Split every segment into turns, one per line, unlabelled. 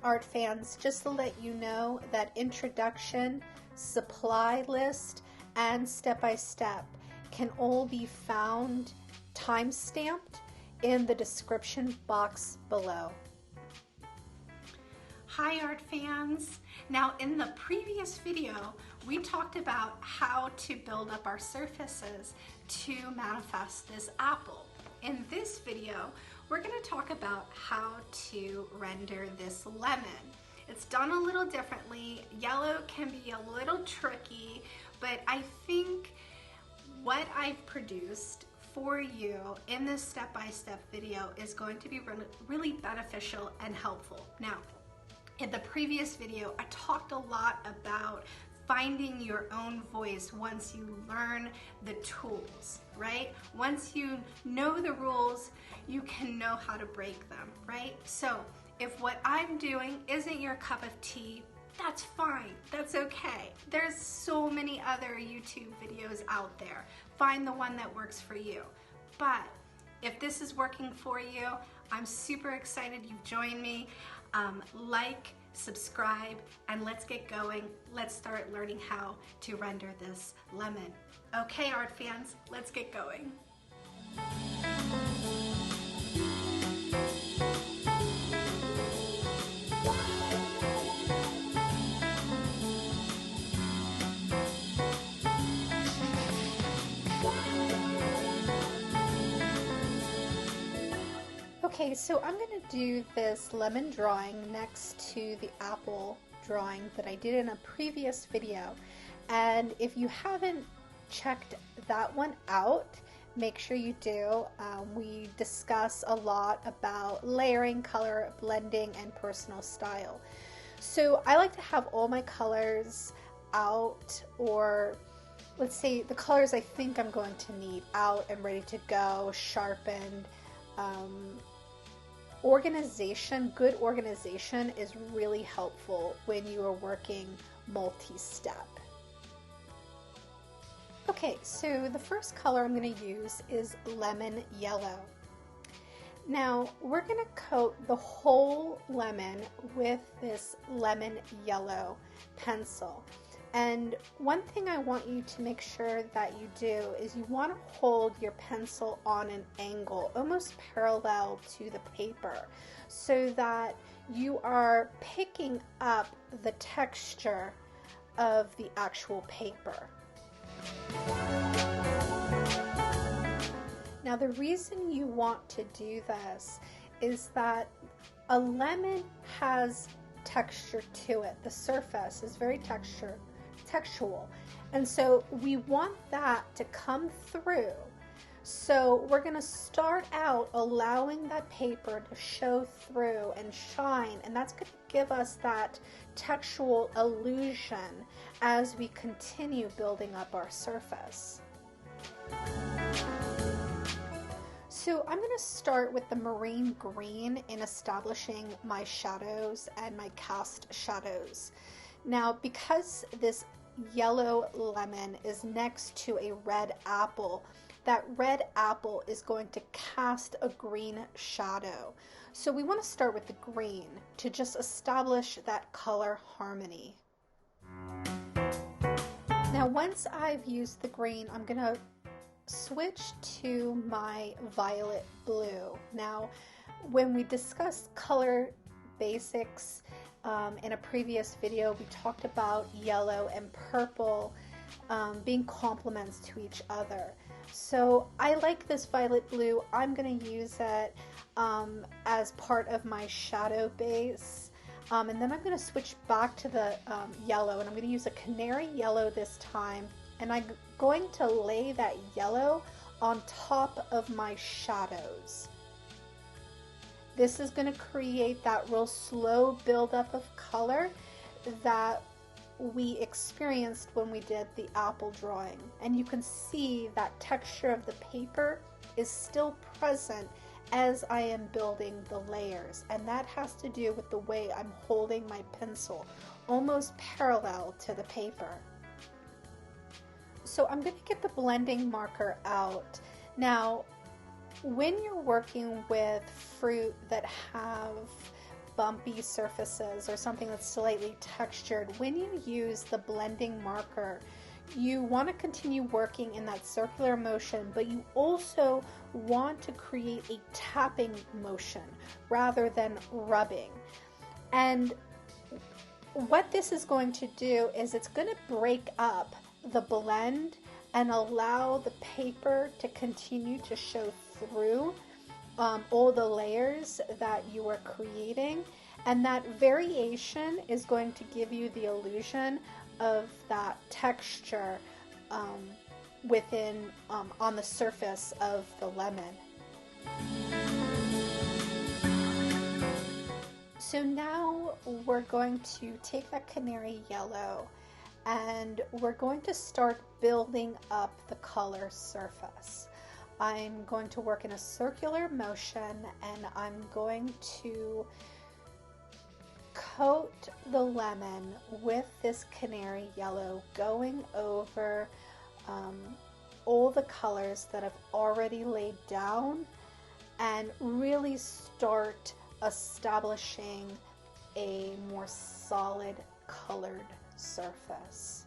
art fans, just to let you know that introduction, supply list, and step-by-step can all be found time-stamped in the description box below.
Hi art fans! Now in the previous video we talked about how to build up our surfaces to manifest this apple. In this video we're going to talk about how to render this lemon. It's done a little differently. Yellow can be a little tricky, but I think what I've produced for you in this step-by-step video is going to be really beneficial and helpful. Now, in the previous video, I talked a lot about finding your own voice once you learn the tools, right? Once you know the rules, you can know how to break them, right? So if what I'm doing isn't your cup of tea, that's fine, that's okay. There's so many other YouTube videos out there. Find the one that works for you. But if this is working for you, I'm super excited you've joined me. Like, subscribe, and let's get going. Let's start learning how to render this lemon. Okay, art fans, let's get going.
Okay, so I'm going to do this lemon drawing next to the apple drawing that I did in a previous video. And if you haven't checked that one out, make sure you do. We discuss a lot about layering, color, blending, and personal style. So I like to have all my colors out, or let's say the colors I think I'm going to need out and ready to go, sharpened. Good organization is really helpful when you are working multi-step. Okay, so the first color I'm going to use is lemon yellow. Now we're going to coat the whole lemon with this lemon yellow pencil. And one thing I want you to make sure that you do is you want to hold your pencil on an angle, almost parallel to the paper, so that you are picking up the texture of the actual paper. Now the reason you want to do this is that a lemon has texture to it. The surface is very textural, and so we want that to come through. So we're going to start out allowing that paper to show through and shine, and that's going to give us that textual illusion as we continue building up our surface. So I'm going to start with the marine green in establishing my shadows and my cast shadows. Now, because this yellow lemon is next to a red apple, that red apple is going to cast a green shadow. So we want to start with the green to just establish that color harmony. Now, once I've used the green, I'm going to switch to my violet blue. Now, when we discussed color basics in a previous video, we talked about yellow and purple being complements to each other. So I like this violet blue. I'm going to use it as part of my shadow base. And then I'm going to switch back to the yellow, and I'm going to use a canary yellow this time. And I'm going to lay that yellow on top of my shadows. This is going to create that real slow buildup of color that we experienced when we did the apple drawing. And you can see that texture of the paper is still present as I am building the layers. And that has to do with the way I'm holding my pencil, almost parallel to the paper. So I'm going to get the blending marker out. Now, when you're working with fruit that have bumpy surfaces or something that's slightly textured, when you use the blending marker, you want to continue working in that circular motion, but you also want to create a tapping motion rather than rubbing. And what this is going to do is it's going to break up the blend and allow the paper to continue to show through all the layers that you are creating. And that variation is going to give you the illusion of that texture within on the surface of the lemon. So now we're going to take that canary yellow and we're going to start building up the color surface. I'm going to work in a circular motion and I'm going to coat the lemon with this canary yellow, going over all the colors that I've already laid down and really start establishing a more solid colored surface.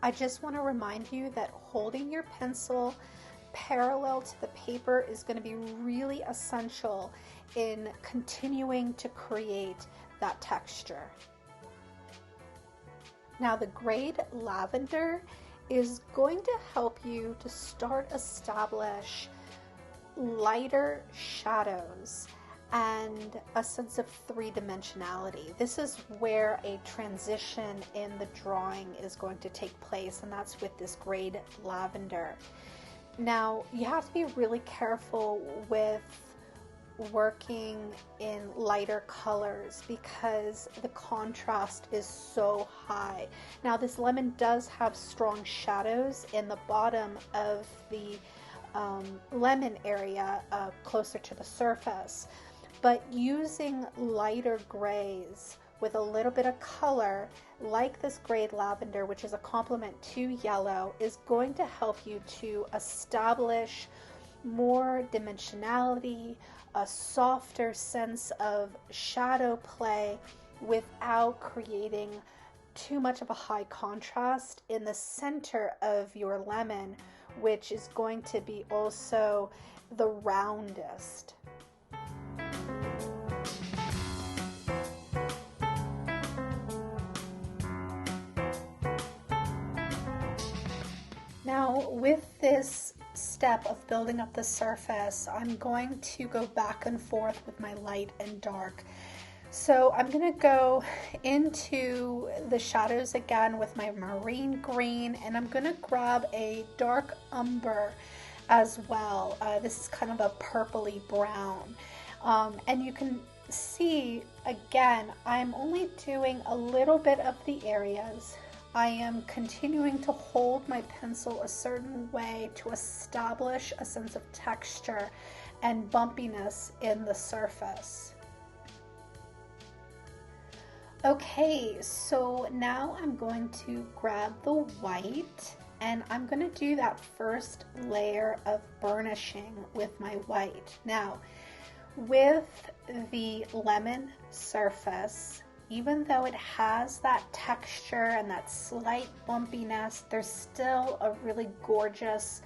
I just want to remind you that holding your pencil parallel to the paper is going to be really essential in continuing to create that texture. Now the grade lavender is going to help you to start establish lighter shadows and a sense of three-dimensionality. This is where a transition in the drawing is going to take place, and that's with this grade lavender. Now, you have to be really careful with working in lighter colors because the contrast is so high. Now, this lemon does have strong shadows in the bottom of the lemon area closer to the surface, but using lighter grays with a little bit of color like this grade lavender, which is a complement to yellow, is going to help you to establish more dimensionality, a softer sense of shadow play without creating too much of a high contrast in the center of your lemon, which is going to be also the roundest. Now, with this step of building up the surface, I'm going to go back and forth with my light and dark. So I'm going to go into the shadows again with my marine green, and I'm going to grab a dark umber as well. This is kind of a purpley brown. And you can see, again, I'm only doing a little bit of the areas. I am continuing to hold my pencil a certain way to establish a sense of texture and bumpiness in the surface. Okay, so now I'm going to grab the white and I'm going to do that first layer of burnishing with my white. Now, with the lemon surface, even though it has that texture and that slight bumpiness, there's still a really gorgeous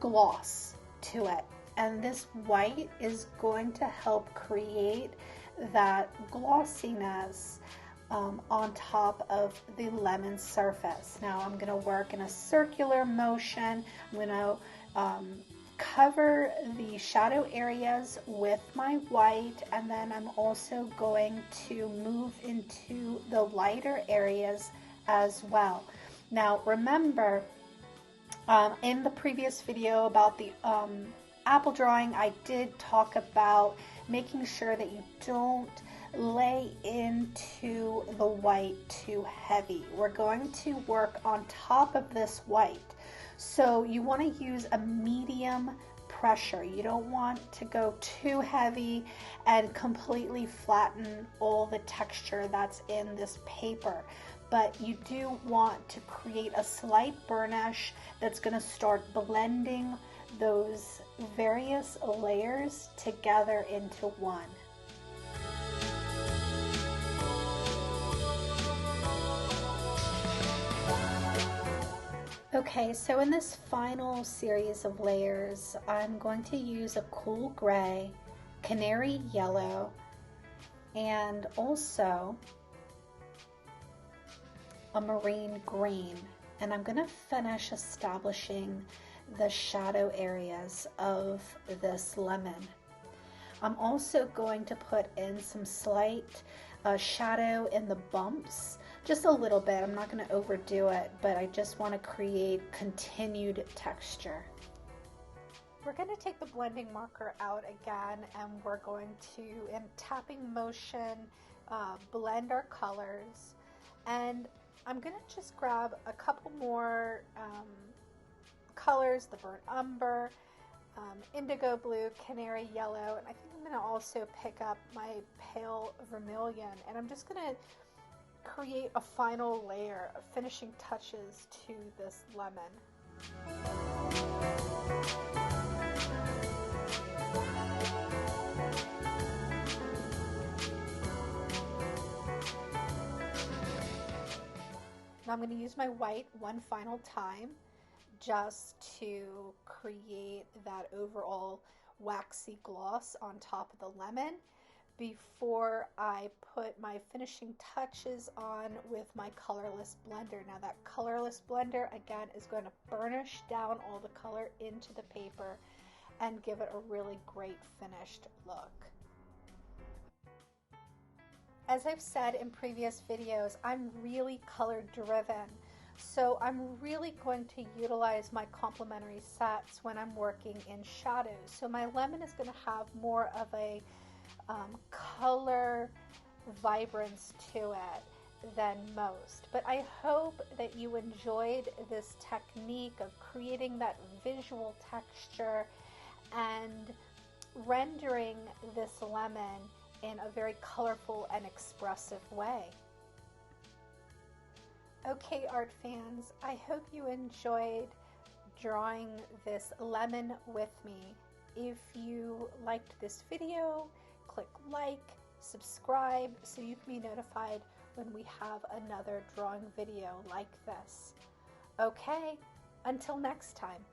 gloss to it. And this white is going to help create that glossiness on top of the lemon surface. Now I'm going to work in a circular motion. I'm going to cover the shadow areas with my white, and then I'm also going to move into the lighter areas as well. Now remember, in the previous video about the apple drawing, I did talk about making sure that you don't lay into the white too heavy. We're going to work on top of this white. So you want to use a medium pressure. You don't want to go too heavy and completely flatten all the texture that's in this paper. but you do want to create a slight burnish that's going to start blending those various layers together into one. Okay, so in this final series of layers, I'm going to use a cool gray, canary yellow, and also a marine green. And I'm going to finish establishing the shadow areas of this lemon. I'm also going to put in some slight shadow in the bumps, just a little bit. I'm not going to overdo it, but I just want to create continued texture. We're going to take the blending marker out again, and we're going to, in tapping motion, blend our colors. And I'm going to just grab a couple more colors, the burnt umber, indigo blue, canary yellow, and I think I'm going to also pick up my pale vermilion, and I'm just going to create a final layer of finishing touches to this lemon. Now I'm going to use my white one final time just to create that overall waxy gloss on top of the lemon before I put my finishing touches on with my colorless blender. Now that colorless blender again is going to burnish down all the color into the paper and give it a really great finished look. As I've said in previous videos, I'm really color driven. So I'm really going to utilize my complementary sets when I'm working in shadows. So my lemon is going to have more of a color vibrance to it than most. But I hope that you enjoyed this technique of creating that visual texture and rendering this lemon in a very colorful and expressive way. Okay, art fans, I hope you enjoyed drawing this lemon with me. If you liked this video, click like, subscribe so you can be notified when we have another drawing video like this. Okay, until next time.